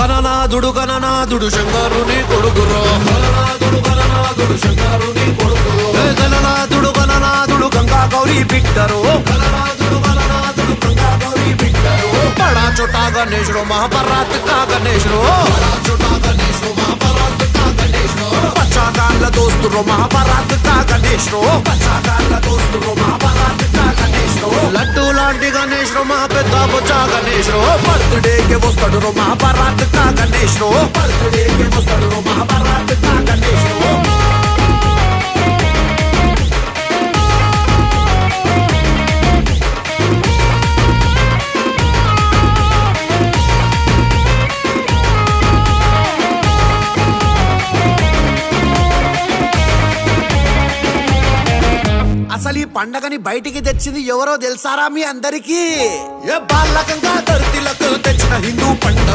గణనాథుడు శంకరుని కొడుకురో గణనాథుడు శంకరుని కొడుకురో గణనాథుడు గంగా గౌరీ బిడ్డరో గణనాథుడు గంగా గౌరీ బిడ్డరో బడా చోటా గణేశుడు మహాభారత్ కా గణేశుడు బడా చోటా గణేశుడు మహాభారత్ కా గణేశుడు పచ్చాగాళ్ళ దోస్తురో మహాభారత్ కా గణేశుడు పచ్చాగాళ్ళ దోస్తురో మహాభారత్ కా గణేశుడు లడ్డు లాంటి గణేశుడు మా పెద్ద బొచ్చా గణేశుడు బర్త్డేకి వస్తాడు రో మహాభారత్ కా గణేశుడు బర్త్డేకి వస్తాడు రో మహాభారత్ కా గణేశుడు అసలు ఈ పండగని బయటికి తెచ్చింది ఎవరో తెలుసారా మీ అందరికీ? ఏ బాలకంగా ధరతిలకు తెచ్చిన హిందూ పండగ